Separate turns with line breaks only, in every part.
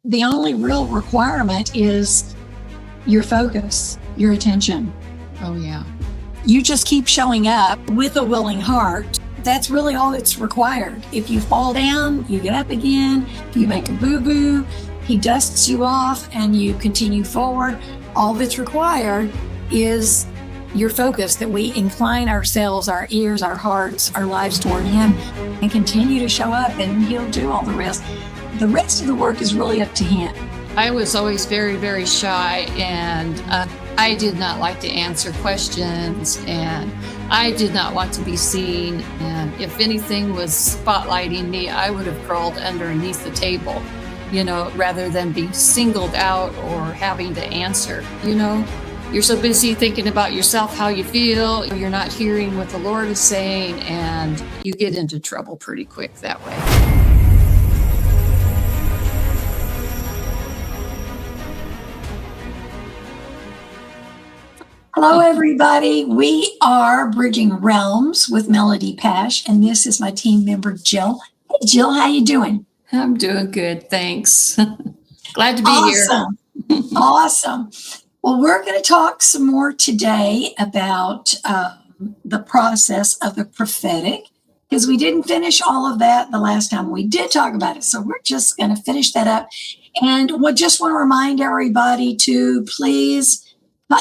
The only real requirement is your focus, your attention.
Oh, yeah.
You just keep showing up with a willing heart. That's really all that's required. If you fall down, you get up again. If you make a boo-boo, he dusts you off and you continue forward. All that's required is your focus, that we incline ourselves, our ears, our hearts, our lives toward him and continue to show up, and he'll do all the rest. The rest of the work is really up to him.
I was always very, very shy, and I did not like to answer questions, and I did not want to be seen. And if anything was spotlighting me, I would have crawled underneath the table, rather than be singled out or having to answer. You're so busy thinking about yourself, how you feel, you're not hearing what the Lord is saying, and you get into trouble pretty quick that way.
Hello, everybody. We are Bridging Realms with Melody Pash, and this is my team member, Jill. Hey, Jill, how you doing?
I'm doing good, thanks. Glad to be here.
Awesome. Well, we're going to talk some more today about the process of the prophetic, because we didn't finish all of that the last time we did talk about it. So we're just going to finish that up. And we just want to remind everybody to please,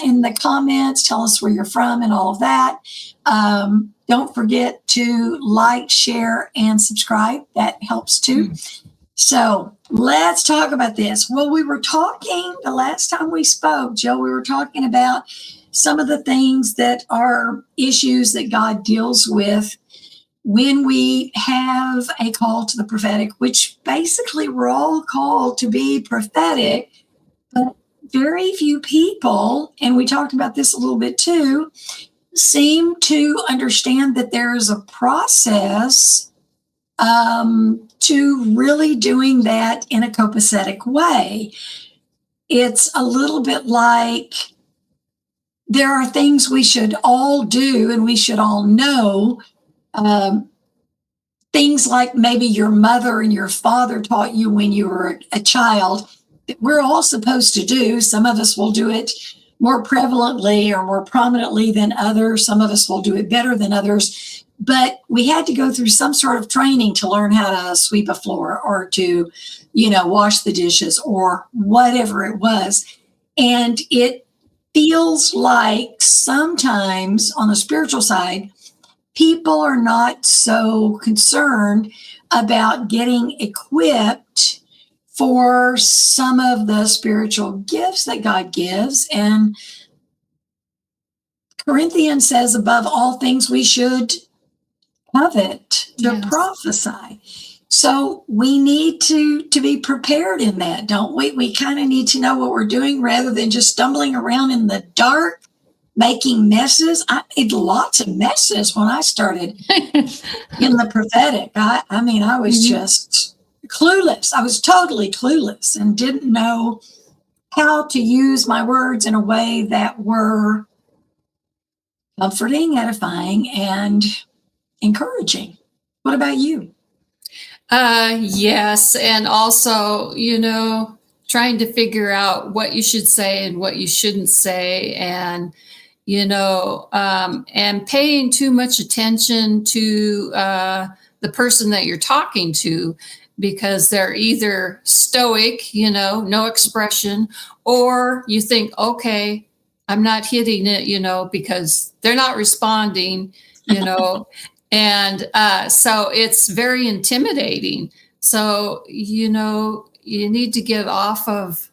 in the comments, tell us where you're from and all of that. Don't forget to like, share, and subscribe. That helps too. So let's talk about this. Well, we were talking the last time we spoke, Joe, we were talking about some of the things that are issues that God deals with when we have a call to the prophetic, which basically we're all called to be prophetic, but very few people, and we talked about this a little bit too, seem to understand that there is a process to really doing that in a copacetic way. It's a little bit like there are things we should all do and we should all know. Things like maybe your mother and your father taught you when you were a child that we're all supposed to do. Some of us will do it more prevalently or more prominently than others. Some of us will do it better than others. But we had to go through some sort of training to learn how to sweep a floor or to, wash the dishes or whatever it was. And it feels like sometimes on the spiritual side, people are not so concerned about getting equipped for some of the spiritual gifts that God gives. And Corinthians says, above all things, we should covet to prophesy. So we need to be prepared in that, don't we? We kind of need to know what we're doing rather than just stumbling around in the dark, making messes. I made lots of messes when I started in the prophetic. I was just clueless. I was totally clueless and didn't know how to use my words in a way that were comforting, edifying, and encouraging. What about you?
Yes. And also, trying to figure out what you should say and what you shouldn't say. And, and paying too much attention to the person that you're talking to, because they're either stoic, no expression, or you think, okay, I'm not hitting it, because they're not responding, And so it's very intimidating. So, you need to get off of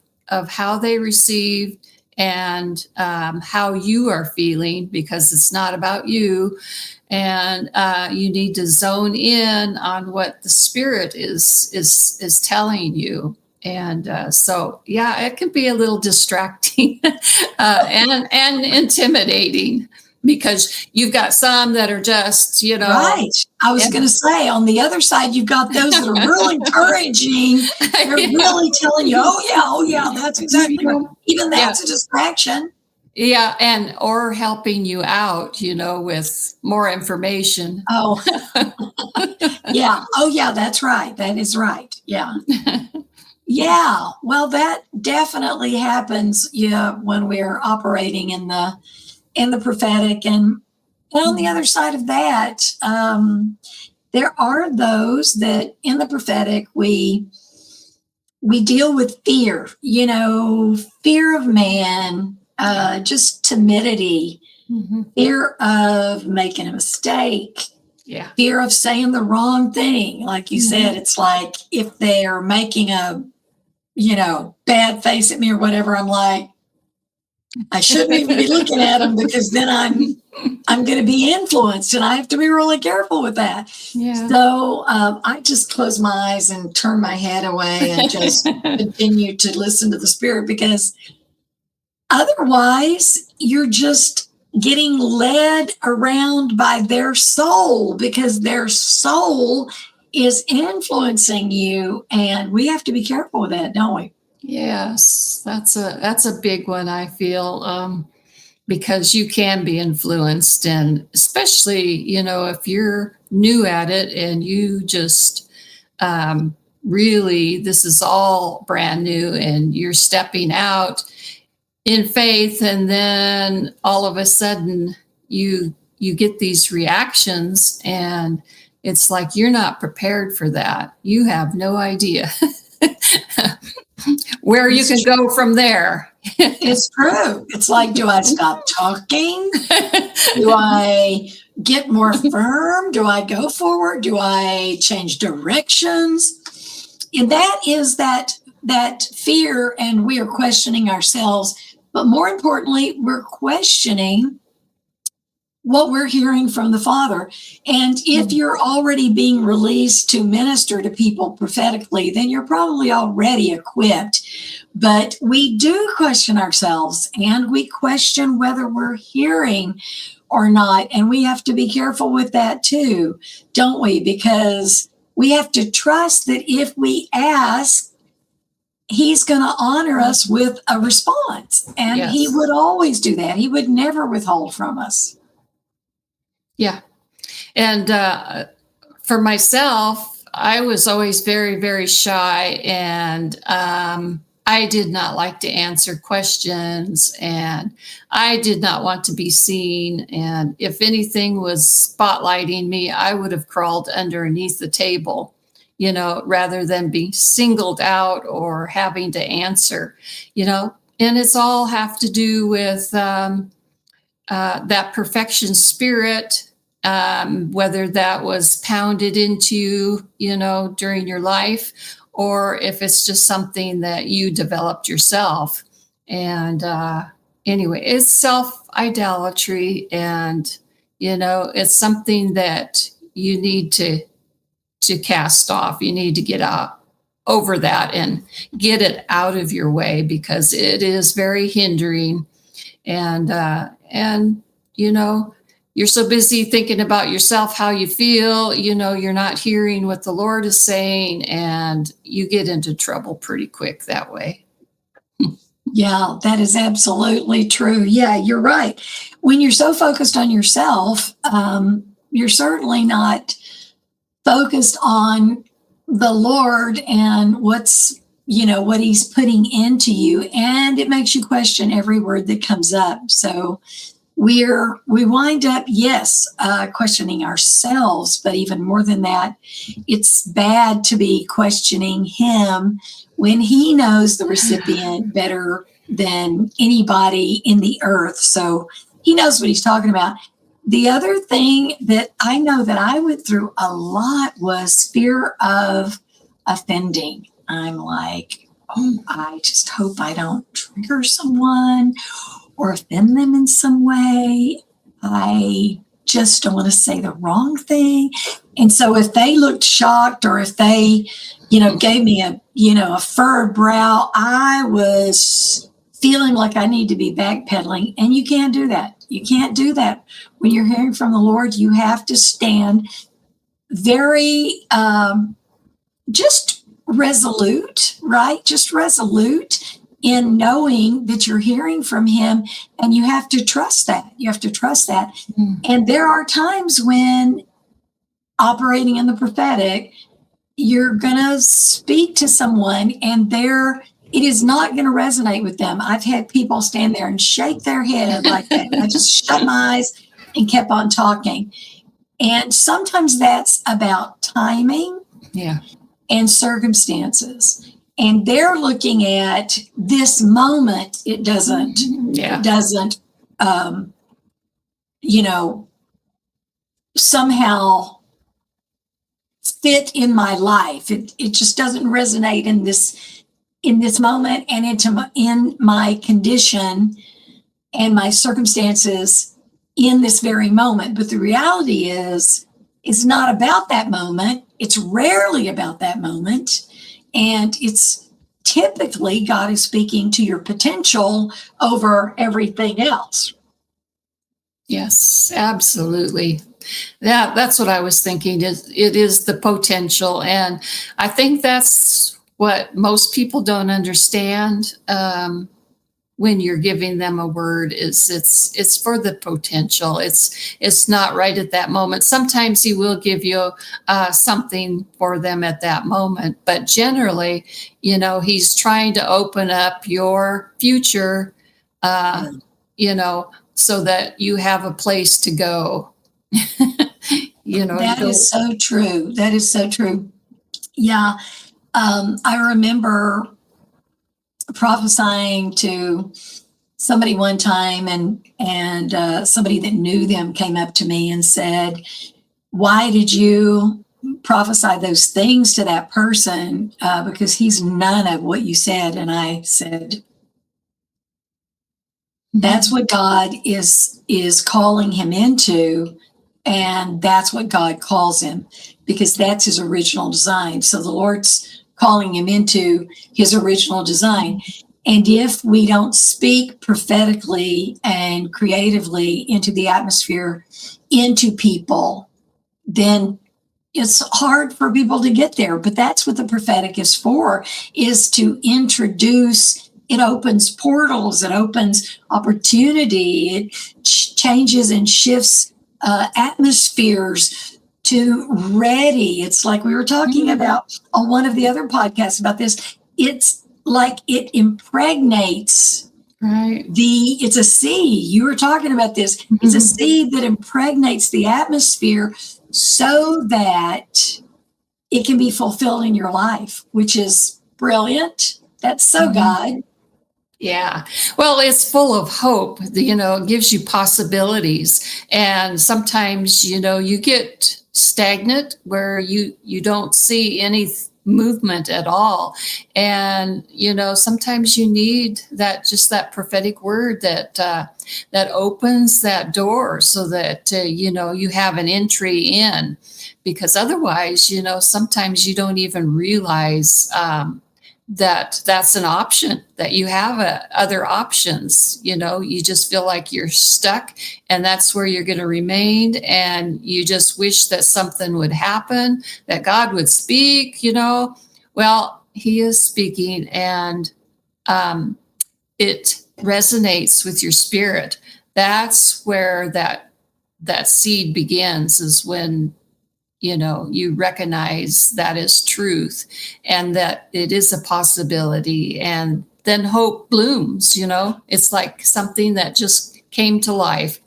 how they receive and how you are feeling, because it's not about you. And you need to zone in on what the Spirit is telling you. And so, it can be a little distracting and intimidating, because you've got some that are just,
Right. I was going to say, on the other side, you've got those that are really encouraging. They're really telling you, oh yeah, that's exactly right. Even that's a distraction.
Yeah, or helping you out, with more information.
Oh, yeah. Oh, yeah, that's right. That is right. Yeah. Yeah, well, that definitely happens, yeah, when we're operating in the prophetic. And on the
Mhm.
other side of that, there are those that in the prophetic we deal with fear, fear of man, just timidity,
Mhm.
fear of making a mistake,
Yeah.
fear of saying the wrong thing. Like you said,
Mhm.
it's like if they're making a bad face at me or whatever, I'm like, I shouldn't even be looking at them because then I'm going to be influenced, and I have to be really careful with that.
Yeah.
So I just close my eyes and turn my head away and just continue to listen to the Spirit, because otherwise you're just getting led around by their soul, because their soul is influencing you, and we have to be careful with that, don't we?
Yes, that's a big one, I feel, because you can be influenced, and especially, if you're new at it and you just really, this is all brand new and you're stepping out in faith, and then all of a sudden you get these reactions, and it's like you're not prepared for that. You have no idea where you can
It's
go from there.
It's true. It's like, do I stop talking? Do I get more firm? Do I go forward? Do I change directions? And that is that fear, and we are questioning ourselves. But more importantly, we're questioning what we're hearing from the Father. And if you're already being released to minister to people prophetically, then you're probably already equipped. But we do question ourselves, and we question whether we're hearing or not. And we have to be careful with that too, don't we? Because we have to trust that if we ask, He's going to honor us with a response. And He
Yes.
would always do that. He would never withhold from us.
Yeah. And for myself, I was always very, very shy, and I did not like to answer questions, and I did not want to be seen. And if anything was spotlighting me, I would have crawled underneath the table, rather than being singled out or having to answer, and it's all have to do with that perfection spirit, whether that was pounded into you, during your life, or if it's just something that you developed yourself. And anyway, it's self idolatry, and it's something that you need to cast off. You need to get out over that and get it out of your way, because it is very hindering. And you're so busy thinking about yourself, how you feel, you're not hearing what the Lord is saying, and you get into trouble pretty quick that way.
Yeah, that is absolutely true. Yeah, you're right. When you're so focused on yourself, you're certainly not focused on the Lord and what He's putting into you. And it makes you question every word that comes up. So we wind up, yes, questioning ourselves, but even more than that, it's bad to be questioning Him when He knows the recipient better than anybody in the earth. So He knows what He's talking about. The other thing that I know that I went through a lot was fear of offending. I'm like, oh, I just hope I don't trigger someone or offend them in some way. I just don't want to say the wrong thing. And so if they looked shocked, or if they, gave me a furrowed brow, I was feeling like I need to be backpedaling. And you can't do that. You can't do that. When you're hearing from the Lord, you have to stand very just resolute, right? Just resolute in knowing that you're hearing from Him, and you have to trust that. You have to trust that.
Mm.
And there are times when operating in the prophetic, you're going to speak to someone and it is not going to resonate with them. I've had people stand there and shake their head like that. I just shut my eyes and kept on talking. And sometimes that's about timing
Yeah.
and circumstances. And they're looking at this moment. It doesn't, you know, somehow fit in my life. It just doesn't resonate in this moment and in my condition and my circumstances in this very moment. But the reality is, it's not about that moment. It's rarely about that moment. And it's typically God is speaking to your potential over everything else.
Yes, absolutely. That's what I was thinking. It is the potential, and I think that's what most people don't understand. When you're giving them a word, is it's for the potential. It's not right at that moment. Sometimes he will give you something for them at that moment, but generally, he's trying to open up your future. So that you have a place to go.
That is so true. That is so true. Yeah. I remember prophesying to somebody one time, and somebody that knew them came up to me and said, "Why did you prophesy those things to that person? Because he's none of what you said." And I said, that's what God is calling him into, and that's what God calls him, because that's his original design. So the Lord's calling him into his original design. And if we don't speak prophetically and creatively into the atmosphere, into people, then it's hard for people to get there. But that's what the prophetic is for, is to introduce. It opens portals, it opens opportunity, it changes and shifts atmospheres to ready. It's like we were talking about on one of the other podcasts about this. It's like it impregnates.
Right.
It's a seed. You were talking about this. It's a seed that impregnates the atmosphere so that it can be fulfilled in your life, which is brilliant. That's so God.
Yeah. Well, it's full of hope. It gives you possibilities. And sometimes, you get stagnant where you don't see any movement at all. And, sometimes you need that prophetic word that opens that door so that, you have an entry in, because otherwise, sometimes you don't even realize, that that's an option, that you have other options. You just feel like you're stuck, and that's where you're going to remain, and you just wish that something would happen, that God would speak. Well, he is speaking, and it resonates with your spirit. That's where that seed begins, is when you recognize that is truth and that it is a possibility, and then hope blooms. It's like something that just came to life.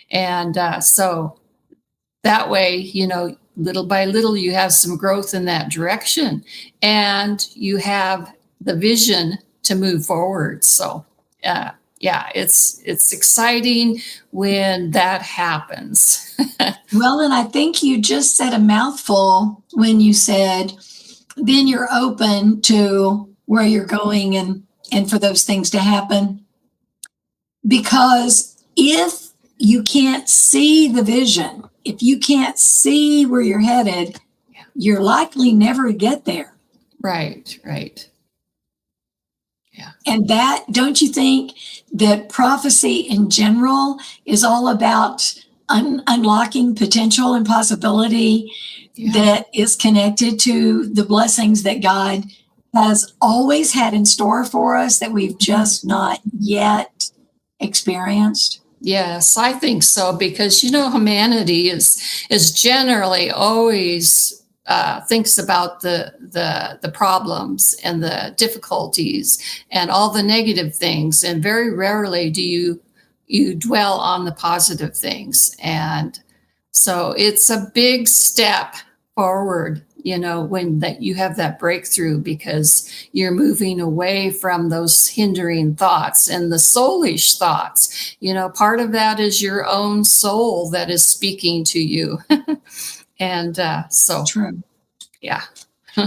And so that way, little by little, you have some growth in that direction, and you have the vision to move forward. So yeah, it's exciting when that happens.
Well, and I think you just said a mouthful when you said, then you're open to where you're going and for those things to happen. Because if you can't see the vision, if you can't see where you're headed, you're likely never to get there.
Right. Yeah.
And that, don't you think that prophecy in general is all about unlocking potential and possibility that is connected to the blessings that God has always had in store for us that we've just not yet experienced?
Yes, I think so, because humanity is generally always thinks about the problems and the difficulties and all the negative things, and very rarely do you dwell on the positive things. And so it's a big step forward, when that you have that breakthrough, because you're moving away from those hindering thoughts and the soulish thoughts. Part of that is your own soul that is speaking to you. And so,
True.
yeah.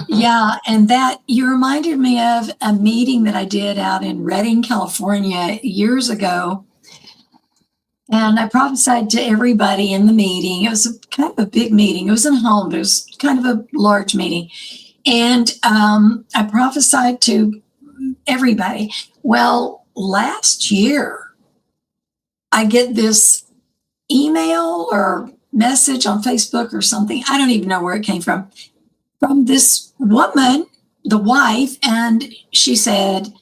Yeah, and that you reminded me of a meeting that I did out in Redding, California years ago. And I prophesied to everybody in the meeting. It was kind of a big meeting. It was in a home, but it was kind of a large meeting. And I prophesied to everybody. Well, last year, I get this email or message on Facebook or something. I don't even know where it came from this woman, the wife. And she said,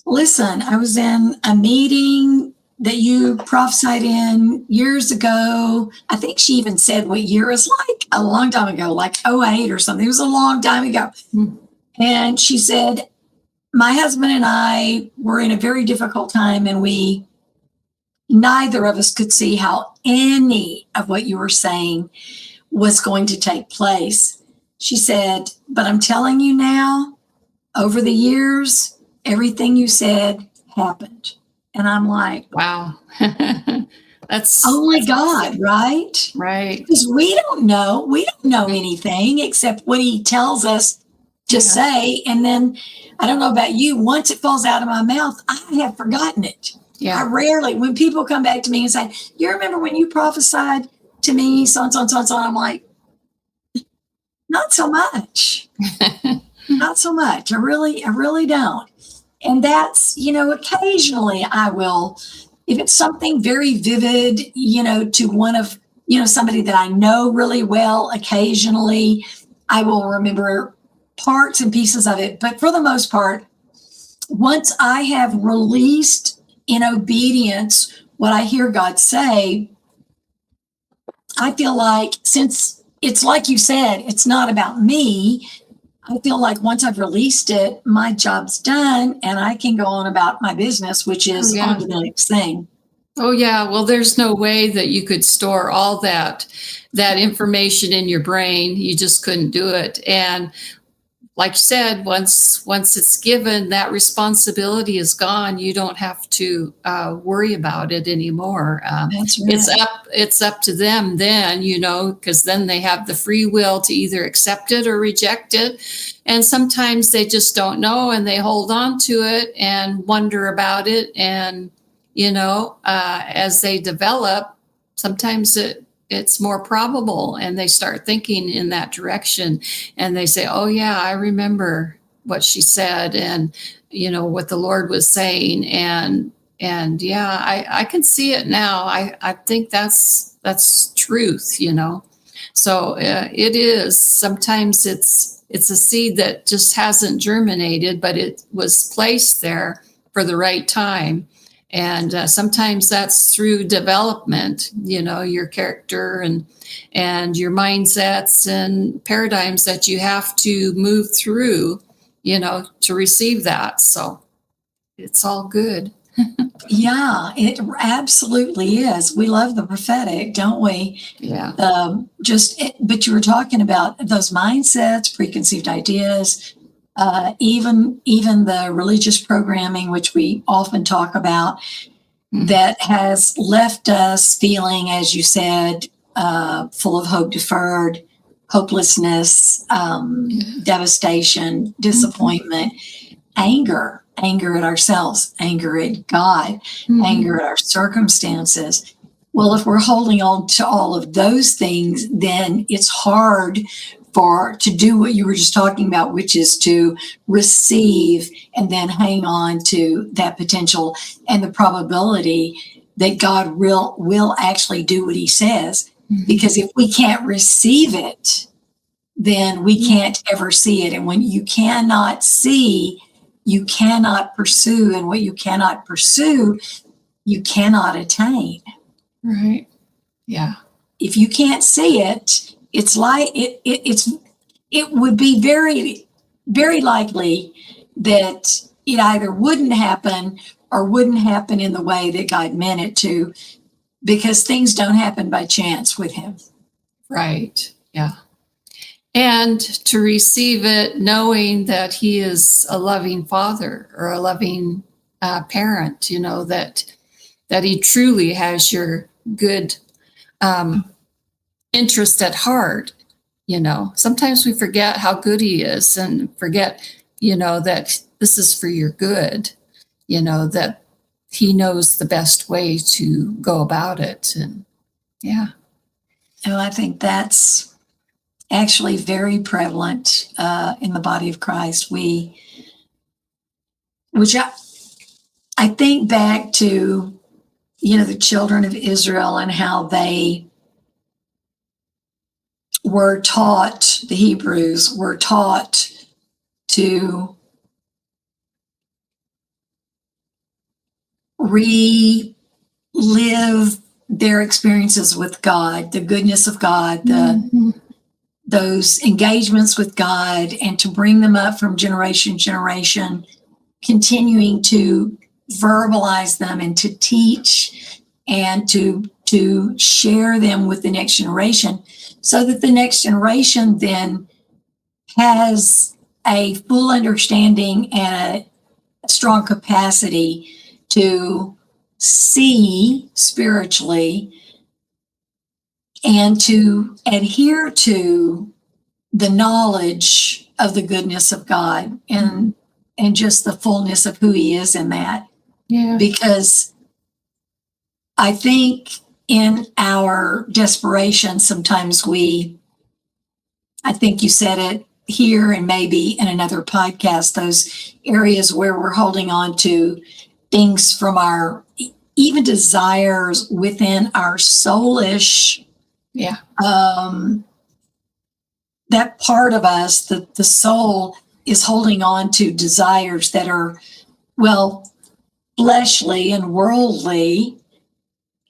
listen, I was in a meeting that you prophesied in years ago. I think she even said what year. It was like a long time ago, like '08 or something. It was a long time ago. Mm-hmm. And she said, my husband and I were in a very difficult time, and neither of us could see how any of what you were saying was going to take place. She said, but I'm telling you now, over the years, everything you said happened. And I'm like,
wow. That's
only God,
awesome.
Right?
Right.
Because we don't know anything except what he tells us to say. And then I don't know about you, once it falls out of my mouth, I have forgotten it. Yeah. I rarely, when people come back to me and say, you remember when you prophesied to me, so and so and so and so, I'm like, not so much. Not so much. I really don't. And that's, occasionally I will, if it's something very vivid, to one of, somebody that I know really well, occasionally I will remember parts and pieces of it. But for the most part, once I have released in obedience what I hear God say, I feel like, since it's like you said, it's not about me, I feel like once I've released it, my job's done and I can go on about my business, which is on to the next thing.
Oh, yeah. Well, there's no way that you could store all that information in your brain. You just couldn't do it. And like you said, once it's given, that responsibility is gone. You don't have to worry about it anymore.
That's right.
It's up to them then, because then they have the free will to either accept it or reject it. And sometimes they just don't know, and they hold on to it and wonder about it. And as they develop, sometimes it's more probable, and they start thinking in that direction, and they say, oh yeah, I remember what she said, and what the Lord was saying, and yeah, I can see it now. I think that's truth, so it is. Sometimes it's a seed that just hasn't germinated, but it was placed there for the right time. And sometimes that's through development, your character and your mindsets and paradigms that you have to move through, to receive that. So it's all good.
Yeah, it absolutely is. We love the prophetic, don't we?
Yeah.
But you were talking about those mindsets, preconceived ideas, even the religious programming, which we often talk about, that has left us feeling, as you said, full of hope deferred, hopelessness, devastation, disappointment, anger at ourselves, anger at God, anger at our circumstances. Well, if we're holding on to all of those things, then it's hard to do what you were just talking about, which is to receive and then hang on to that potential and the probability that God will actually do what he says. Because if we can't receive it, then we can't ever see it. And when you cannot see, you cannot pursue. And what you cannot pursue, you cannot attain.
Right. Yeah.
If you can't see it, it's like it's it would be very, very likely that it either wouldn't happen or wouldn't happen in the way that God meant it to, because things don't happen by chance with him.
Right. Yeah. And to receive it knowing that he is a loving father or a loving parent, that he truly has your good interest at heart. Sometimes we forget how good he is and forget, that this is for your good, that he knows the best way to go about it. And yeah.
And I think that's actually very prevalent in the body of Christ. Which I think back to, the children of Israel and how they were taught, the Hebrews were taught to relive their experiences with God, the goodness of God, those engagements with God, and to bring them up from generation to generation, continuing to verbalize them and to teach and to share them with the next generation, so that the next generation then has a full understanding and a strong capacity to see spiritually and to adhere to the knowledge of the goodness of God and just the fullness of who he is in that.
Yeah.
Because I think in our desperation, sometimes I think you said it here and maybe in another podcast, those areas where we're holding on to things from our even desires within our soulish, that part of us, the soul is holding on to desires that are, fleshly and worldly,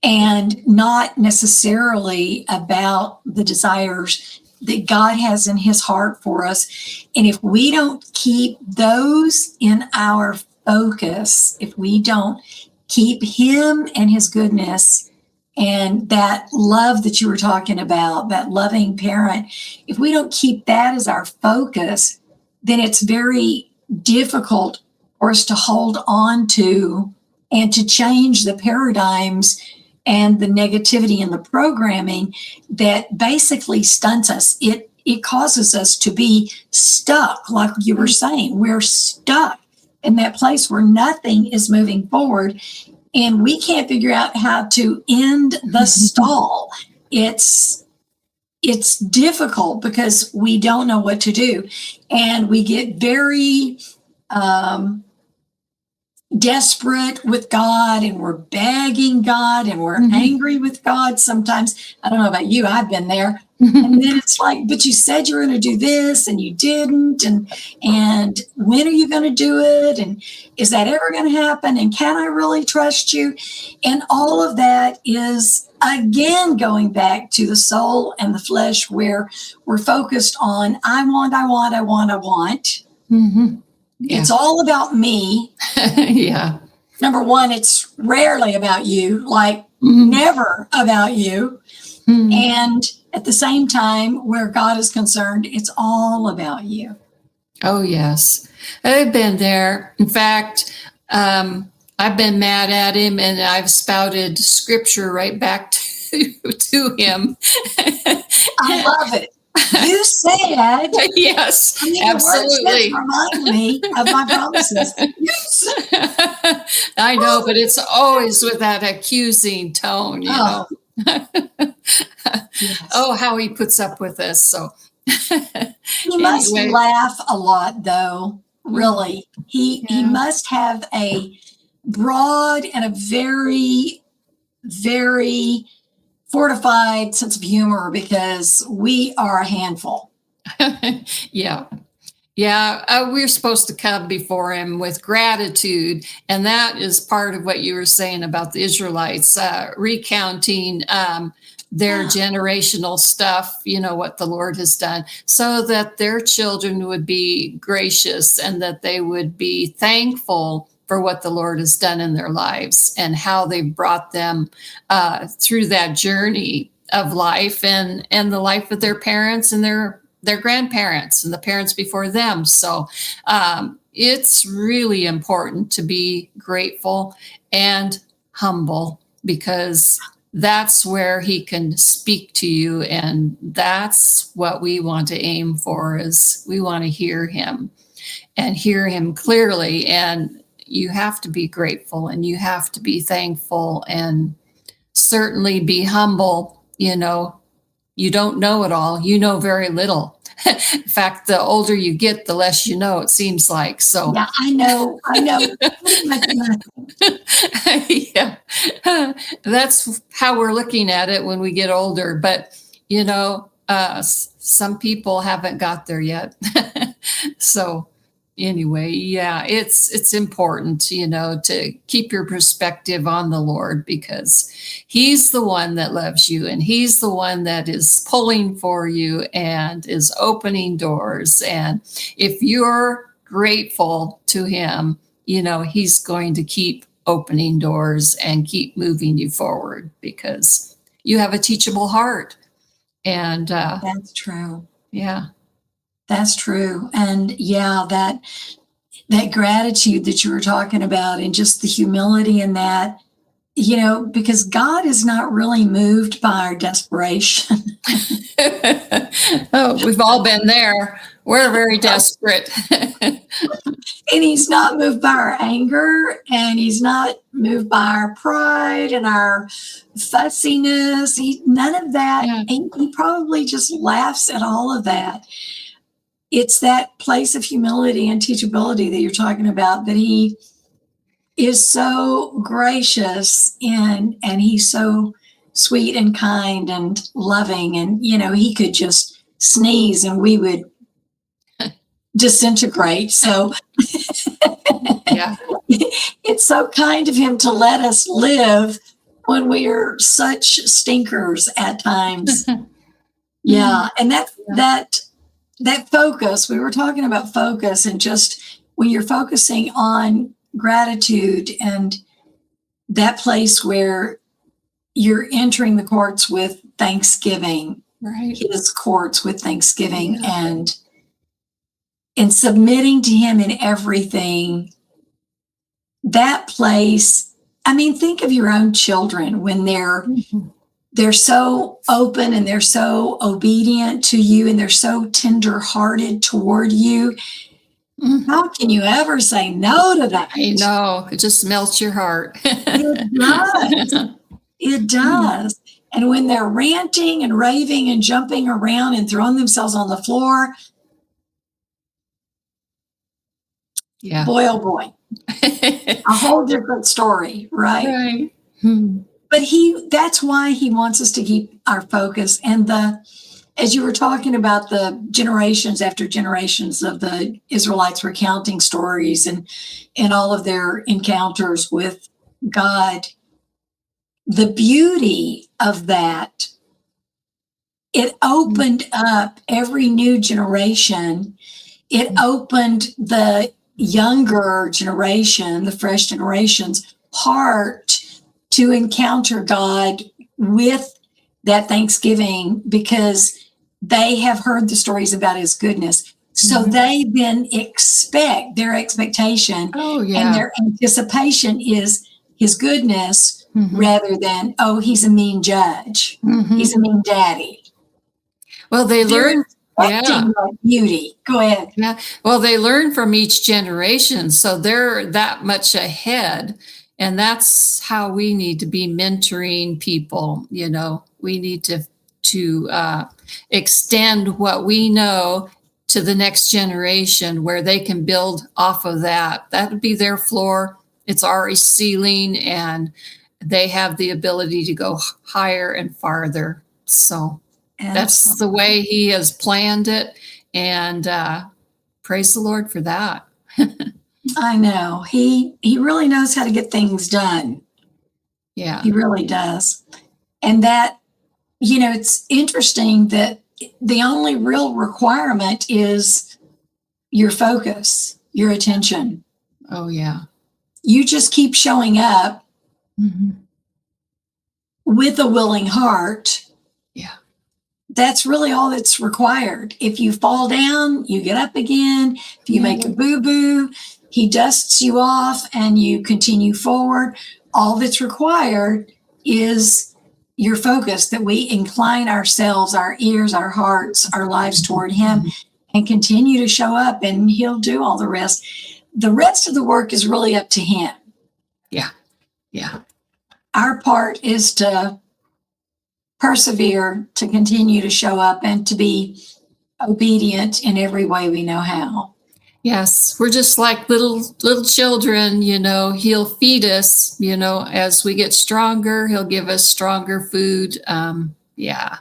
and not necessarily about the desires that God has in his heart for us. And if we don't keep those in our focus, if we don't keep him and his goodness and that love that you were talking about, that loving parent, if we don't keep that as our focus, then it's very difficult for us to hold on to and to change the paradigms and the negativity in the programming that basically stunts us. It causes us to be stuck, like you were saying. We're stuck in that place where nothing is moving forward, and we can't figure out how to end the stall. It's difficult because we don't know what to do, and we get very desperate with God, and we're begging God, and we're angry with God sometimes. I don't know about you, I've been there. And then it's like, but you said you were going to do this and you didn't, and when are you going to do it, and is that ever going to happen, and can I really trust you? And all of that is again going back to the soul and the flesh, where we're focused on I want.
Yeah.
It's all about me.
Yeah.
Number one, it's rarely about you, like never about you. And at the same time, where God is concerned, it's all about you.
Oh, yes. I've been there. In fact, I've been mad at him, and I've spouted scripture right back to him.
I love it. You said,
yes, absolutely.
The words remind me of my promises.
I know, but it's always with that accusing tone, you know.
Yes.
Oh, how he puts up with us. So
he must laugh a lot, though. Really, he must have a broad and a very, very fortified sense of humor, because we are a handful.
Yeah. We're supposed to come before him with gratitude. And that is part of what you were saying about the Israelites, recounting their generational stuff, what the Lord has done, so that their children would be gracious and that they would be thankful for what the Lord has done in their lives and how they brought them through that journey of life and the life of their parents and their grandparents and the parents before them. So it's really important to be grateful and humble, because that's where he can speak to you. And that's what we want to aim for, is we want to hear him and hear him clearly. And you have to be grateful and you have to be thankful and certainly be humble. You don't know it all. You know very little. In fact, the older you get, the less you know, it seems like. So
Yeah, I know. Pretty much nothing.
yeah, that's how we're looking at it when we get older. But, some people haven't got there yet. So anyway, yeah, it's important, to keep your perspective on the Lord, because he's the one that loves you and he's the one that is pulling for you and is opening doors. And if you're grateful to him, he's going to keep opening doors and keep moving you forward, because you have a teachable heart. And
That's true.
yeah.
That's true. And yeah, that gratitude that you were talking about, and just the humility in that, because God is not really moved by our desperation.
Oh, we've all been there. We're very desperate.
And he's not moved by our anger, and he's not moved by our pride and our fussiness. None of that.
Yeah.
He probably just laughs at all of that. It's that place of humility and teachability that you're talking about, that he is so gracious and he's so sweet and kind and loving. And, he could just sneeze and we would disintegrate. So
Yeah.
it's so kind of him to let us live when we are such stinkers at times. Yeah. And that focus, we were talking about focus, and just when you're focusing on gratitude and that place where you're entering the courts with thanksgiving,
Right.
his courts with thanksgiving, and submitting to him in everything, that place. I mean, think of your own children when they're so open and they're so obedient to you and they're so tender-hearted toward you. How can you ever say no to that?
I know. It just melts your heart.
It does. It does. And when they're ranting and raving and jumping around and throwing themselves on the floor,
Yeah.
boy, oh boy, a whole different story, right?
Right.
But that's why he wants us to keep our focus. And as you were talking about the generations after generations of the Israelites recounting stories and all of their encounters with God, the beauty of that, it opened up every new generation. It opened the younger generation, the fresh generation's heart to encounter God with that thanksgiving, because they have heard the stories about his goodness. So they then their expectation and their anticipation is his goodness, rather than, oh, he's a mean judge. He's a mean daddy.
Well, they learn.
Yeah. Beauty. Go ahead.
Yeah. Well, they learn from each generation, so they're that much ahead. And that's how we need to be mentoring people. We need to extend what we know to the next generation, where they can build off of that. That would be their floor. It's our ceiling, and they have the ability to go higher and farther. So that's the way he has planned it. And praise the Lord for that.
I know. He really knows how to get things done.
Yeah.
He really does. And that it's interesting that the only real requirement is your focus, your attention.
Oh, yeah.
You just keep showing up
Mhm.
with a willing heart.
Yeah.
That's really all that's required. If you fall down, you get up again. If you
Yeah.
make a boo-boo, he dusts you off and you continue forward. All that's required is your focus, that we incline ourselves, our ears, our hearts, our lives toward him, and continue to show up, and he'll do all the rest. The rest of the work is really up to him.
Yeah. Yeah.
Our part is to persevere, to continue to show up, and to be obedient in every way we know how.
Yes, we're just like little children, he'll feed us, as we get stronger, he'll give us stronger food. Yeah.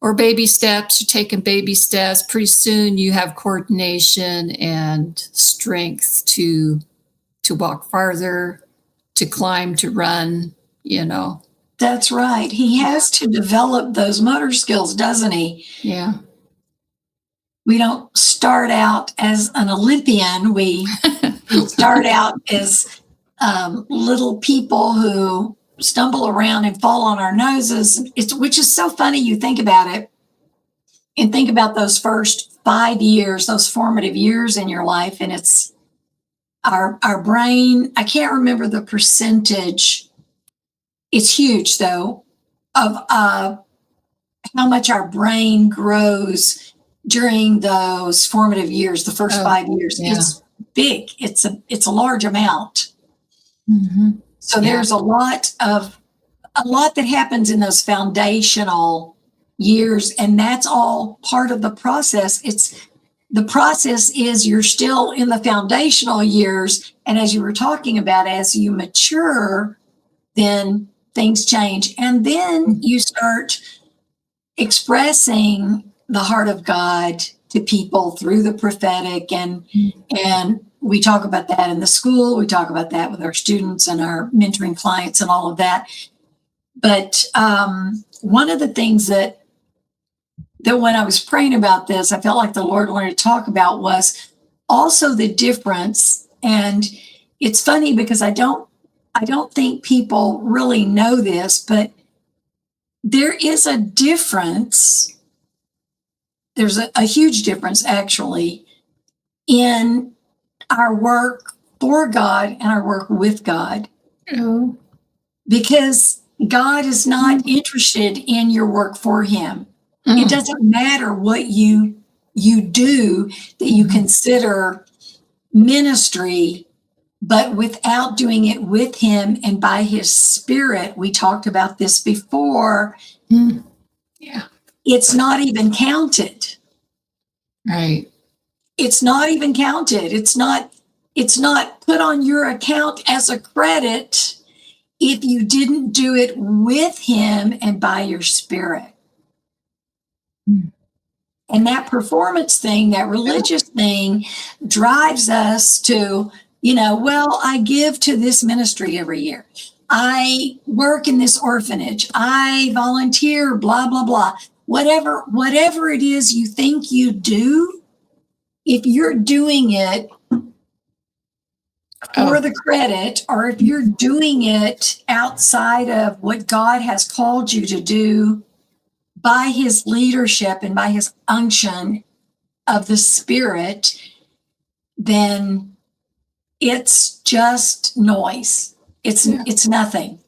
Or baby steps, you're taking baby steps. Pretty soon you have coordination and strength to walk farther, to climb, to run.
That's right. He has to develop those motor skills, doesn't he?
Yeah.
We don't start out as an Olympian. We start out as little people who stumble around and fall on our noses. Which is so funny. You think about it and think about those first 5 years, those formative years in your life, and it's our brain. I can't remember the percentage. It's huge, though, of how much our brain grows during those formative years, the first 5 years.
Yeah.
It's big. It's a large amount.
Mm-hmm.
So
Yeah.
there's a lot that happens in those foundational years, and that's all part of the process. The process is you're still in the foundational years, and as you were talking about, as you mature, then things change, and then you start expressing the heart of God to people through the prophetic, and we talk about that in the school. We talk about that with our students and our mentoring clients and all of that. But one of the things that when I was praying about this, I felt like the Lord wanted to talk about was also the difference. And it's funny because I don't think people really know this, but there is a difference. There's a huge difference, actually, in our work for God and our work with God.
Oh.
Because God is not interested in your work for him. It doesn't matter what you do that you consider ministry, but without doing it with him and by his spirit. We talked about this before.
Yeah.
It's not even counted.
Right.
It's not even counted. It's not put on your account as a credit if you didn't do it with him and by your spirit. And that performance thing, that religious thing, drives us to, well, I give to this ministry every year. I work in this orphanage. I volunteer, blah, blah, blah. Whatever it is you think you do, if you're doing it for the credit, or if you're doing it outside of what God has called you to do by his leadership and by his unction of the Spirit, then it's just noise. It's nothing.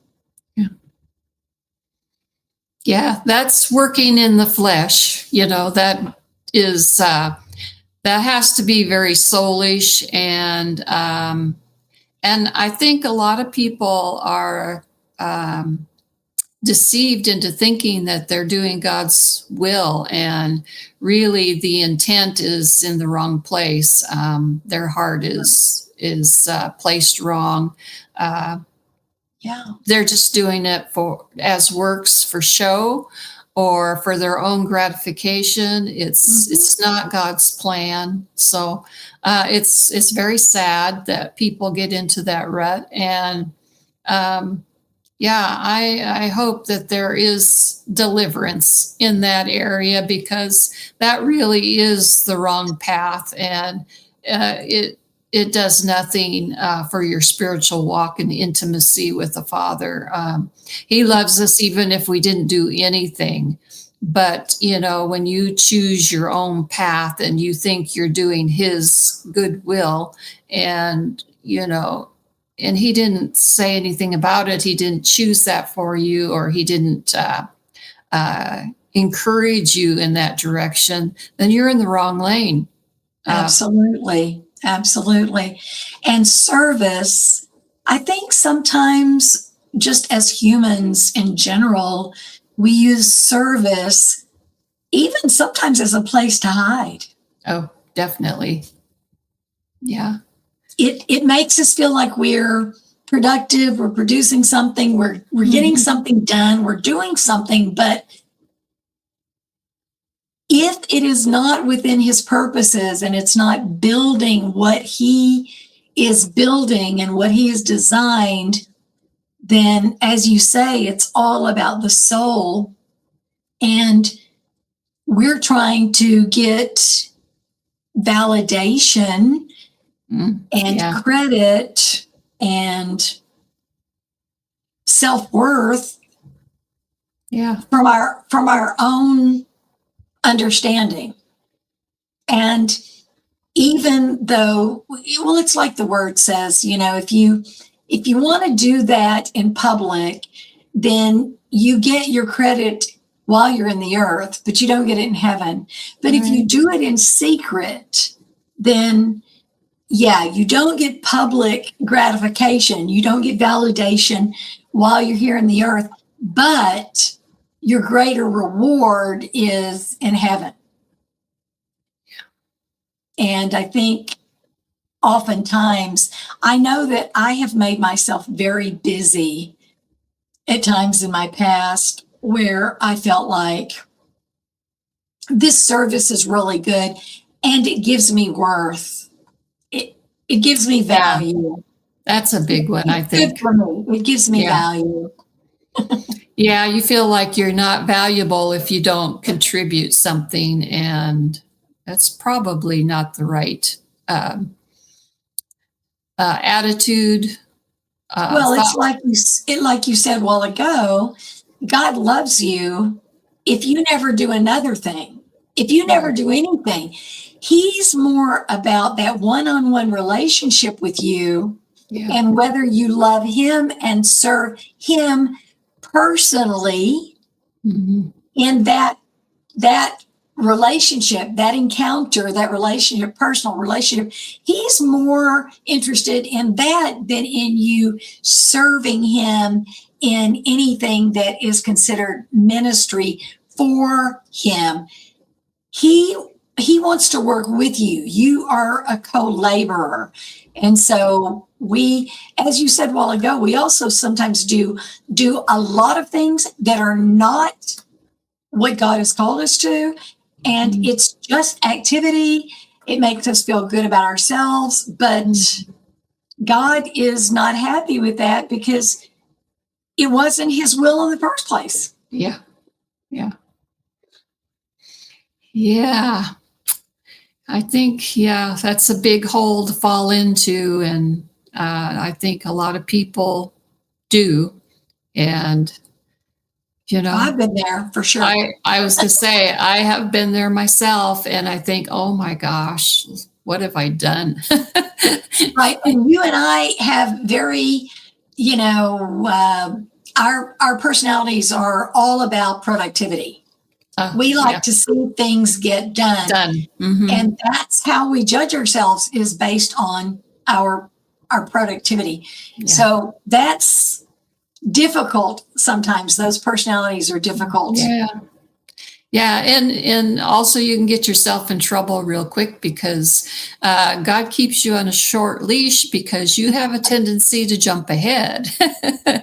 Yeah, that's working in the flesh. That is that has to be very soulish, and I think a lot of people are deceived into thinking that they're doing God's will, and really the intent is in the wrong place. Their heart is placed wrong. They're just doing it as works for show or for their own gratification. It's not God's plan. So it's very sad that people get into that rut, and Yeah, I hope that there is deliverance in that area, because that really is the wrong path, and it does nothing for your spiritual walk and intimacy with the Father. He loves us even if we didn't do anything. But when you choose your own path and you think you're doing His goodwill, and and He didn't say anything about it. He didn't choose that for you, or He didn't encourage you in that direction, then you're in the wrong lane.
Absolutely. Absolutely. And service, I think sometimes, just as humans in general, we use service even sometimes as a place to hide.
Oh, definitely. Yeah.
It makes us feel like we're productive, we're producing something, we're getting something done, we're doing something, but if it is not within His purposes and it's not building what He is building and what He has designed, then, as you say, it's all about the soul. And we're trying to get validation and
Yeah.
credit and self-worth
Yeah.
from our own understanding. And even though, well, it's like the word says, if you want to do that in public, then you get your credit while you're in the earth, but you don't get it in heaven. But if you do it in secret, then yeah, you don't get public gratification. You don't get validation while you're here in the earth, but your greater reward is in heaven. And I think oftentimes, I know that I have made myself very busy at times in my past where I felt like this service is really good and it gives me worth. It gives me value.
That's a big one, I
It's
think.
good for me. It gives me value.
Yeah, you feel like you're not valuable if you don't contribute something, and that's probably not the right attitude.
Well, it's
Thought.
like you said a while ago, God loves you if you never do another thing. If you never do anything, He's more about that one-on-one relationship with you, and whether you love Him and serve Him personally in that relationship, that encounter, that relationship, personal relationship. He's more interested in that than in you serving Him in anything that is considered ministry for Him. He wants to work with you. You are a co-laborer. And so we, as you said a while ago, we also sometimes do a lot of things that are not what God has called us to. And it's just activity. It makes us feel good about ourselves, but God is not happy with that because it wasn't His will in the first place.
Yeah. I think, that's a big hole to fall into. And I think a lot of people do. And,
I've been there for sure.
I was going to say, I have been there myself, and I think, oh my gosh, what have I done?
Right. And you and I have very, our personalities are all about productivity. We like to see things get done. And that's how we judge ourselves, is based on our productivity. So that's difficult sometimes. Those personalities are difficult.
And also you can get yourself in trouble real quick, because God keeps you on a short leash because you have a tendency to jump ahead.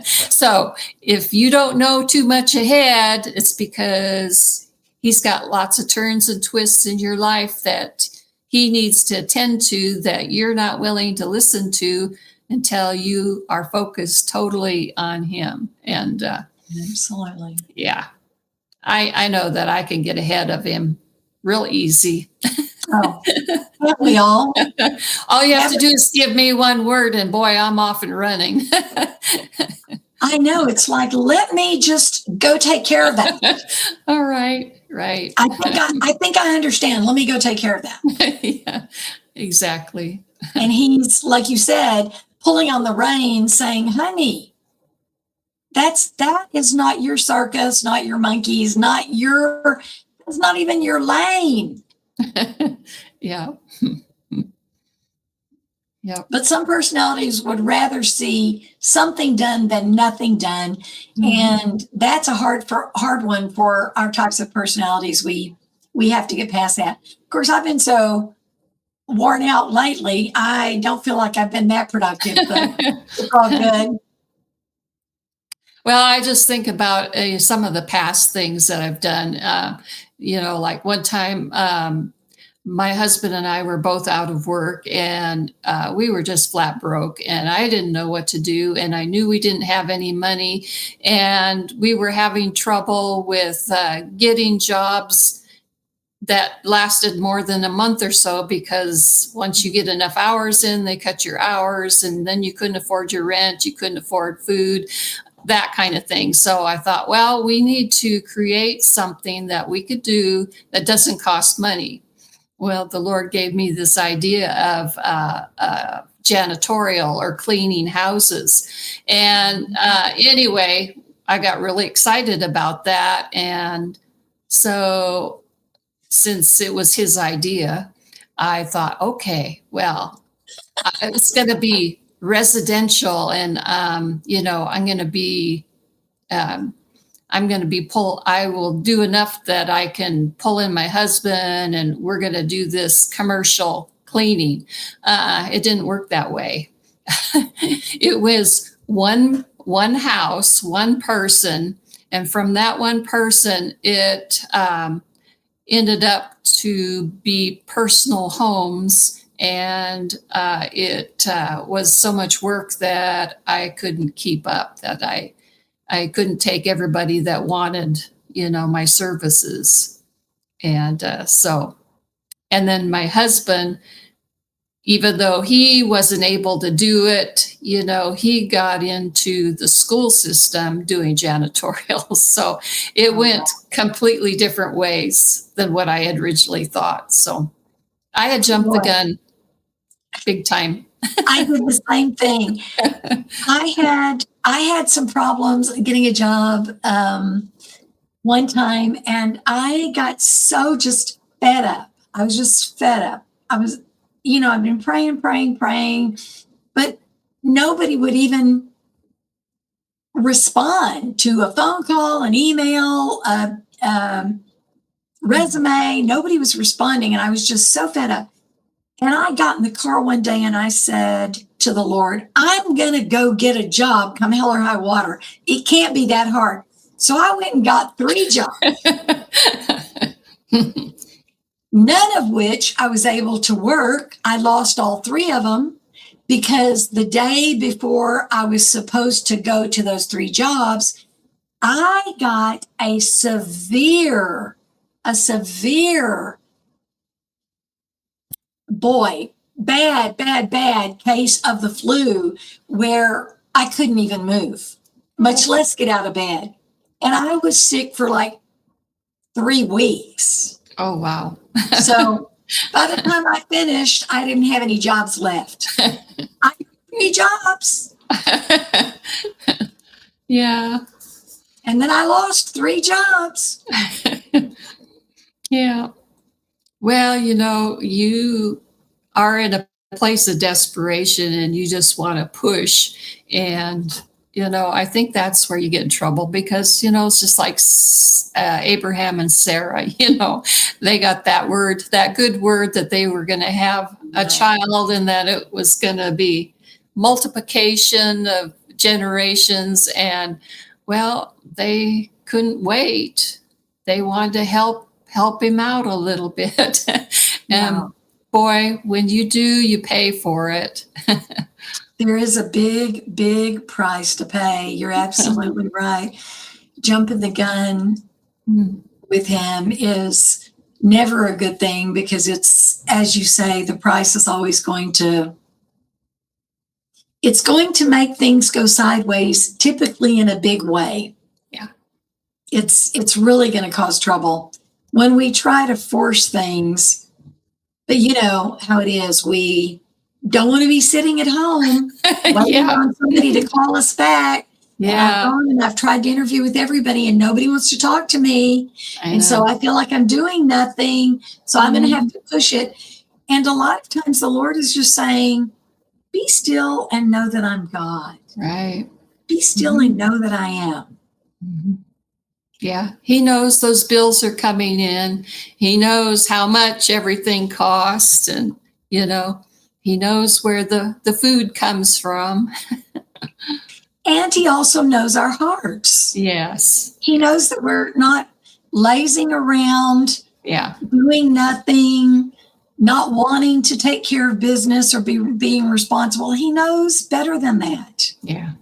So if you don't know too much ahead, it's because He's got lots of turns and twists in your life that He needs to attend to, that you're not willing to listen to until you are focused totally on him. And
Absolutely.
yeah, I know that I can get ahead of him real easy.
Oh, can't we all?
All you have
Yeah,
to do is give me one word, and boy, I'm off and running.
I know. It's like, let me just go take care of that.
All right, right.
I think I understand. Let me go take care of that.
Yeah, exactly.
And he's, like you said, pulling on the reins saying, honey, that is not your circus, not your monkeys, that's not even your lane.
Yeah. Yep.
But some personalities would rather see something done than nothing done.
Mhm.
And that's a hard one for our types of personalities. We have to get past that. Of course, I've been so worn out lately. I don't feel like I've been that productive, but it's all good.
Well, I just think about some of the past things that I've done. Like one time, my husband and I were both out of work, and we were just flat broke, and I didn't know what to do. And I knew we didn't have any money, and we were having trouble with getting jobs that lasted more than a month or so, because once you get enough hours in, they cut your hours, and then you couldn't afford your rent, you couldn't afford food, that kind of thing. So I thought, well, we need to create something that we could do that doesn't cost money. Well, the Lord gave me this idea of janitorial or cleaning houses. And anyway, I got really excited about that. And so, since it was his idea, I thought, okay, well, it's going to be residential, and um, I'm going to be I will do enough that I can pull in my husband, and we're going to do this commercial cleaning. It didn't work that way. It was one house, one person, and from that one person, it ended up to be personal homes, and it was so much work that I couldn't keep up, that I couldn't take everybody that wanted, my services. And and then my husband, even though he wasn't able to do it, he got into the school system doing janitorial. So it went completely different ways than what I had originally thought. So I had jumped the gun big time.
I did the same thing. I had some problems getting a job one time, and I got so just fed up. I was just fed up. I've been praying, but nobody would even respond to a phone call, an email, a resume. Nobody was responding, and I was just so fed up. And I got in the car one day and I said to the Lord, I'm going to go get a job come hell or high water. It can't be that hard. So I went and got 3 jobs, none of which I was able to work. I lost all 3 of them because the day before I was supposed to go to those 3 jobs, I got a severe bad case of the flu where I couldn't even move, much less get out of bed. And I was sick for like 3 weeks.
Oh, wow.
So by the time I finished, I didn't have any jobs left. I had 3 jobs.
Yeah.
And then I lost 3 jobs.
Yeah. Well, you are in a place of desperation, and you just want to push. And, I think that's where you get in trouble, because, it's just like Abraham and Sarah, they got that good word that they were going to have a child, and that it was going to be multiplication of generations. And, well, they couldn't wait. They wanted to help him out a little bit. And boy, when you do, you pay for it.
There is a big, big price to pay. You're absolutely right. Jumping the gun with him is never a good thing because it's, as you say, the price is always it's going to make things go sideways, typically in a big way.
Yeah.
It's really going to cause trouble when we try to force things. But you know how it is. We don't want to be sitting at home waiting
Yeah.
on somebody to call us back. And I've
Yeah.
gone and I've tried to interview with everybody and nobody wants to talk to me. And so I feel like I'm doing nothing. So I'm going to have to push it. And a lot of times the Lord is just saying, be still and know that I'm God.
Right.
Be still and know that I am.
Yeah. He knows those bills are coming in. He knows how much everything costs. And, you know, he knows where the food comes from.
And he also knows our hearts.
Yes.
He knows that we're not lazing around,
Yeah.
doing nothing, not wanting to take care of business or being responsible. He knows better than that.
Yeah.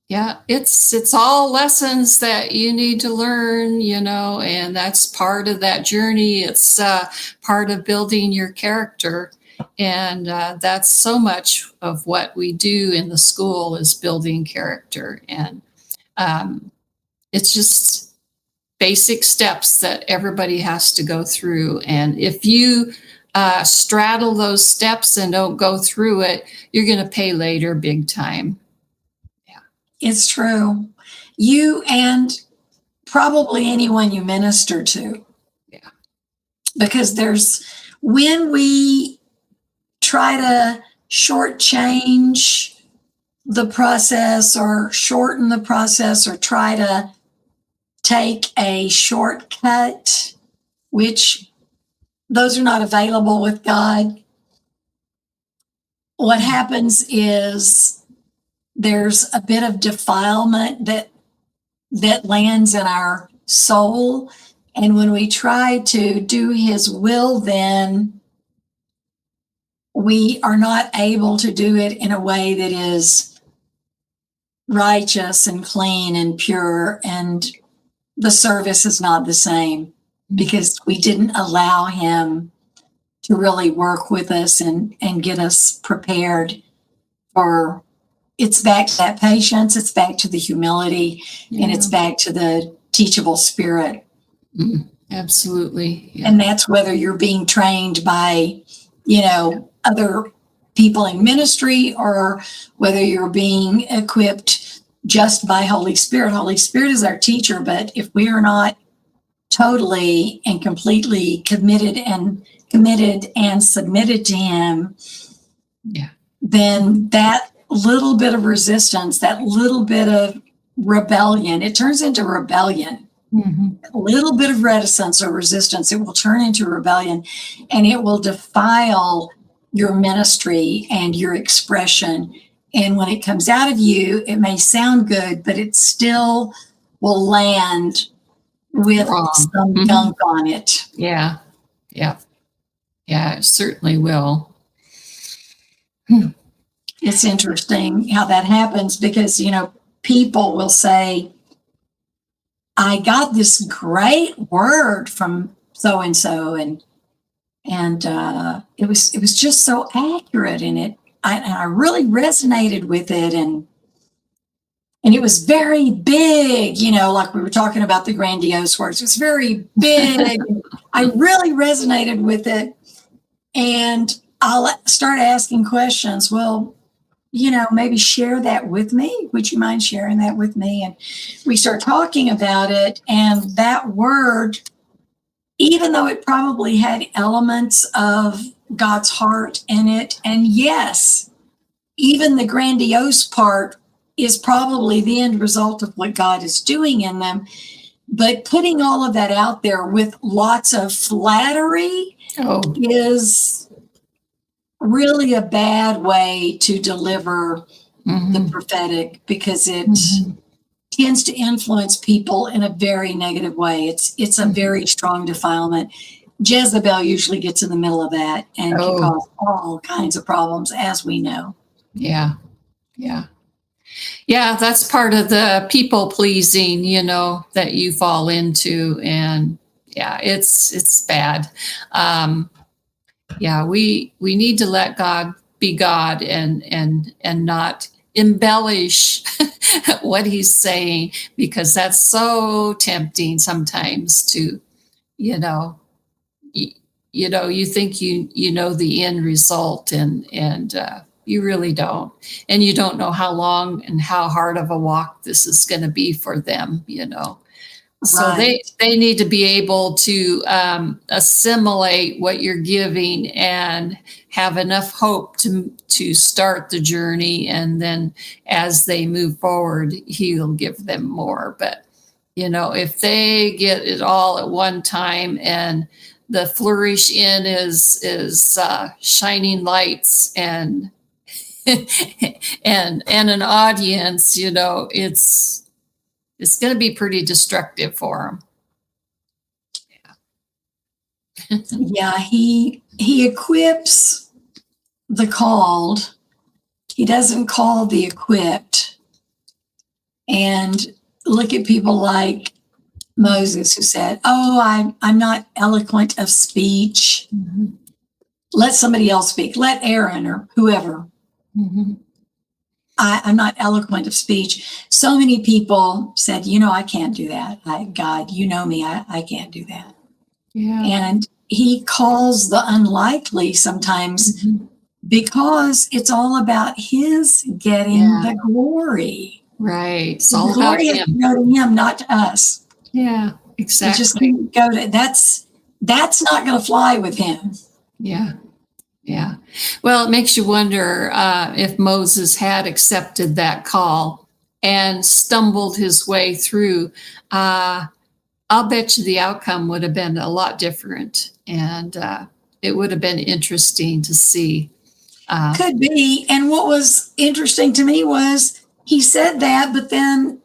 Yeah, it's all lessons that you need to learn, you know, and that's part of that journey. It's part of building your character, and that's so much of what we do in the school is building character, and it's just basic steps that everybody has to go through. And if you straddle those steps and don't go through it, you're going to pay later, big time.
It's true. You and probably anyone you minister to.
Yeah.
Because when we try to shortchange the process or shorten the process or try to take a shortcut, which those are not available with God, what happens is there's a bit of defilement that lands in our soul. And when we try to do his will, then we are not able to do it in a way that is righteous and clean and pure. And the service is not the same because we didn't allow him to really work with us and get us prepared for. It's back to that patience, it's back to the humility, and it's back to the teachable spirit.
Absolutely. Yeah.
And that's whether you're being trained by, other people in ministry or whether you're being equipped just by Holy Spirit. Holy Spirit is our teacher, but if we are not totally and completely committed and submitted to him, then that little bit of resistance, that little bit of rebellion, it turns into rebellion. A little bit of reticence or resistance, it will turn into rebellion, and it will defile your ministry and your expression. And when it comes out of you, it may sound good, but it still will land with some gunk on it.
Yeah, it certainly will.
It's interesting how that happens because, people will say, I got this great word from so-and-so and it was just so accurate in it. I really resonated with it and it was very big, like we were talking about the grandiose words. It was very big. I really resonated with it. And I'll start asking questions. Well, maybe share that with me. Would you mind sharing that with me? And we start talking about it. And that word, even though it probably had elements of God's heart in it, and yes, even the grandiose part is probably the end result of what God is doing in them. But putting all of that out there with lots of flattery is really a bad way to deliver the prophetic because it tends to influence people in a very negative way. It's a very strong defilement. Jezebel usually gets in the middle of that and can
Oh,
cause all kinds of problems, as we know.
yeah. Yeah. Yeah, that's part of the people pleasing, that you fall into. And yeah, it's bad. Um, yeah, we need to let God be God and not embellish what he's saying, because that's so tempting sometimes to, you know, you, you think you know the end result, and you really don't, and you don't know how long and how hard of a walk this is going to be for them. So they
Right.
they need to be able to assimilate what you're giving and have enough hope to start the journey, and then as they move forward, he'll give them more. But if they get it all at one time, and the flourish in is shining lights and and an audience, it's going to be pretty destructive for them.
Yeah, he equips the called. He doesn't call the equipped. And look at people like Moses, who said, "Oh, I'm not eloquent of speech.
Mhm.
Let somebody else speak. Let Aaron or whoever.
Mhm.
I'm not eloquent of speech." So many people said, I can't do that. God, you know me. I can't do that.
Yeah.
And he calls the unlikely sometimes
Mhm.
because it's all about his getting
Yeah.
the glory.
Right. It's
The
all about
glory has to
him.
go to him, not to us.
Yeah,
It just
exactly.
can't go to that's not going to fly with him.
Yeah. Yeah. Well, it makes you wonder if Moses had accepted that call and stumbled his way through. I'll bet you the outcome would have been a lot different, and it would have been interesting to see.
Could be. And what was interesting to me was he said that, but then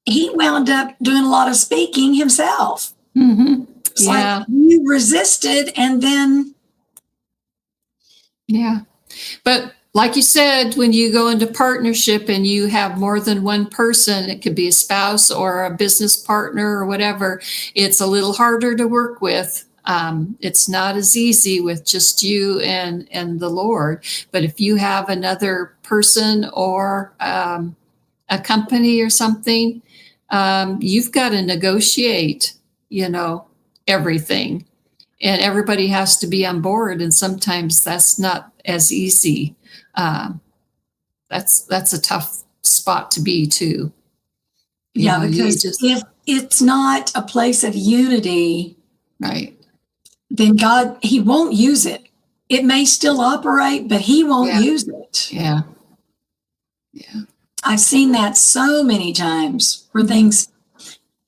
he wound up doing a lot of speaking himself.
Mhm.
It's like
Yeah.
you resisted, and then
Yeah. But like you said, when you go into partnership and you have more than one person, it could be a spouse or a business partner or whatever, it's a little harder to work with. It's not as easy with just you and the Lord. But if you have another person or a company or something, you've got to negotiate, everything, and everybody has to be on board, and sometimes that's not as easy. um, that's a tough spot to be too.
yeah,
You
because
just
if it's not a place of unity,
right.
then God, he won't use it. It may still operate, but he won't
Yeah.
use it.
Yeah. Yeah.
I've seen that so many times where
Mhm.
things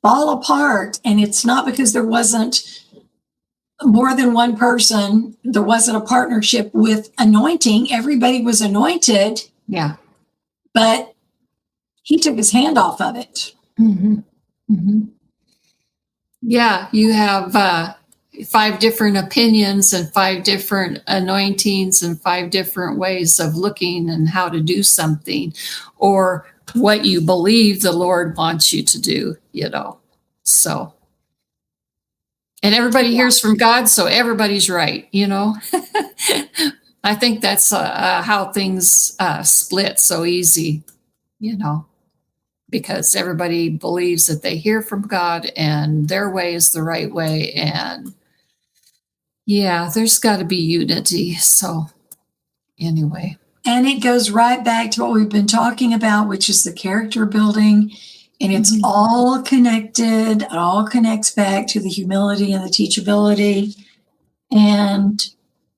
fall apart, and it's not because there wasn't more than one person, there wasn't a partnership with anointing. Everybody was anointed,
Yeah.
but he took his hand off of it.
Hmm. Hmm. Yeah, you have 5 different opinions and 5 different anointings and 5 different ways of looking and how to do something, or what you believe the Lord wants you to do. So, and everybody hears from God, so everybody's right. I think that's how things split so easy, you know, because everybody believes that they hear from God and their way is the right way. And yeah, there's got to be unity. So, anyway.
And it goes right back to what we've been talking about, which is the character building. And it's
Mhm.
all connected. It all connects back to the humility and the teachability and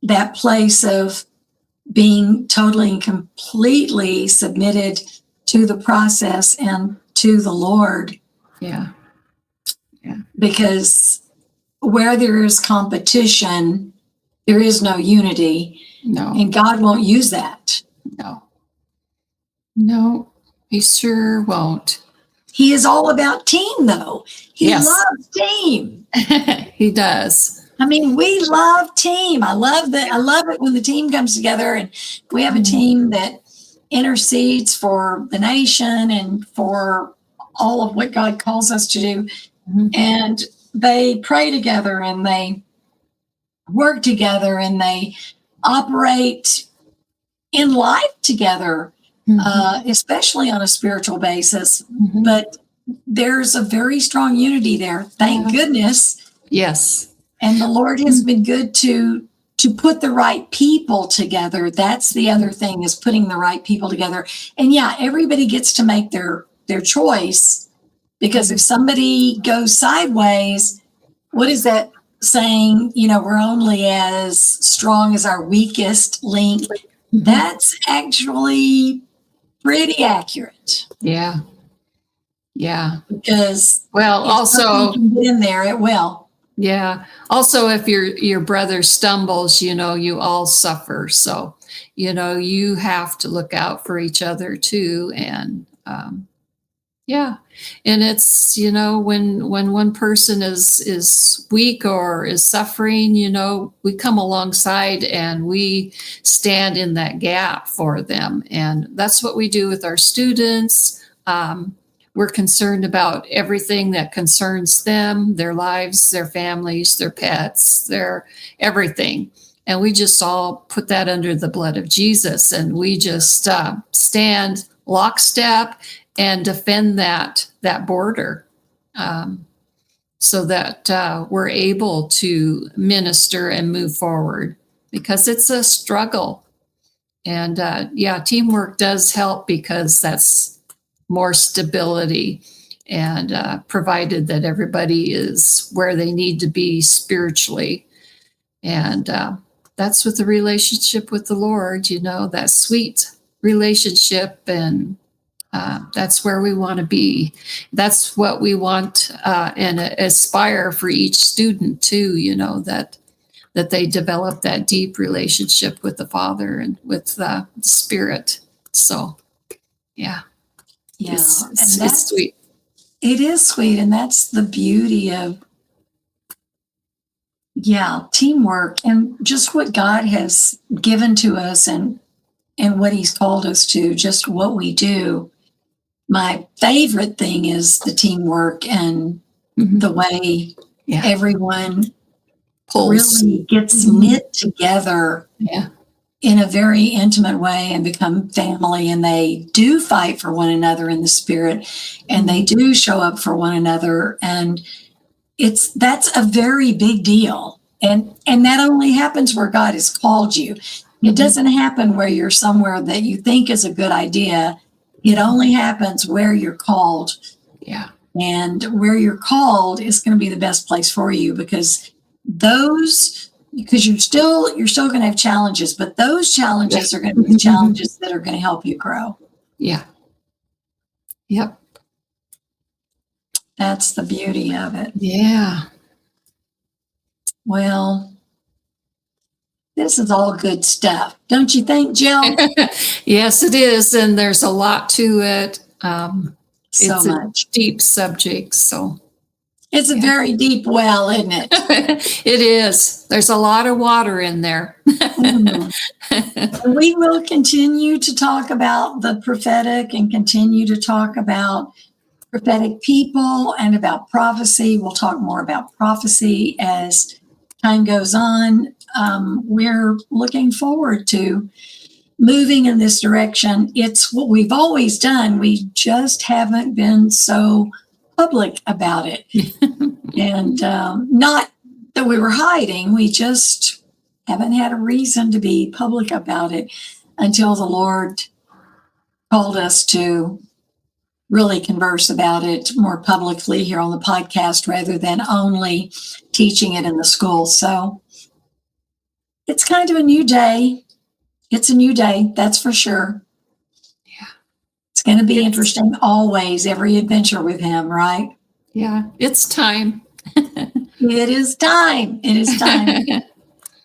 that place of being totally and completely submitted to the process and to the Lord.
Yeah. Yeah.
Because where there is competition, there is no unity,
No,
and God won't use that.
no, no, he sure won't.
He is all about team, though. He
Yes,
loves team.
he does.
I mean, we love team. I love that. I love it when the team comes together and we have a team that intercedes for the nation and for all of what God calls us to do.
Mhm.
And they pray together and they work together and they operate in life together, especially on a spiritual basis.
Mhm.
But there's a very strong unity there. Thank goodness.
Yes.
And the Lord has been good to put the right people together. That's the other thing, is putting the right people together. And yeah, everybody gets to make their choice, because if somebody goes sideways, what is that saying? We're only as strong as our weakest link. That's actually pretty accurate.
Yeah. Yeah.
Because
Well,
if something
also,
can get in there, it will.
yeah. Also, if your brother stumbles, you all suffer. So, you have to look out for each other too. And yeah, and it's when one person is weak or is suffering, we come alongside and we stand in that gap for them, and that's what we do with our students. We're concerned about everything that concerns them, their lives, their families, their pets, their everything. And we just all put that under the blood of Jesus, and we just stand lockstep and defend that border, so that we're able to minister and move forward, because it's a struggle. And yeah, teamwork does help, because that's more stability, and provided that everybody is where they need to be spiritually. And that's with the relationship with the Lord, that sweet relationship. And that's where we want to be. That's what we want and aspire for each student too, that they develop that deep relationship with the Father and with the Spirit. So, yeah.
Yeah.
It's sweet.
It is sweet. And that's the beauty of, teamwork and just what God has given to us, and what He's called us to, just what we do. My favorite thing is the teamwork and the way everyone
Pulls.
really gets knit together
Yeah.
in a very intimate way and become family. And they do fight for one another in the Spirit, and they do show up for one another. And that's a very big deal. And that only happens where God has called you. It doesn't happen where you're somewhere that you think is a good idea. It only happens where you're called.
Yeah.
And where you're called is going to be the best place for you, because you're still going to have challenges, but those challenges are going to be the challenges that are going to help you grow.
Yeah. Yep.
That's the beauty of it.
Yeah.
Well, this is all good stuff. Don't you think, Jill?
Yes, it is. And there's a lot to it.
So
it's
much.
A deep subject. So
it's a very deep well, isn't it?
It is. There's a lot of water in there.
We will continue to talk about the prophetic and continue to talk about prophetic people and about prophecy. We'll talk more about prophecy as time goes on. We're looking forward to moving in this direction. It's what we've always done. We just haven't been so public about it. And not that we were hiding, we just haven't had a reason to be public about it until the Lord called us to really converse about it more publicly here on the podcast, rather than only teaching it in the school. So it's kind of a new day. It's a new day, that's for sure.
Yeah.
It's going to be interesting always, every adventure with Him, right?
Yeah, it's time.
It is time. It is time.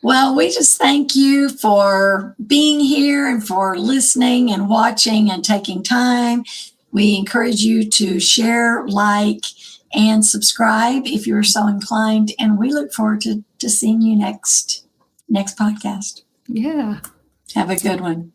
Well, we just thank you for being here and for listening and watching and taking time. We encourage you to share, like, and subscribe if you're so inclined. And we look forward to seeing you next podcast.
Yeah.
Have a good one.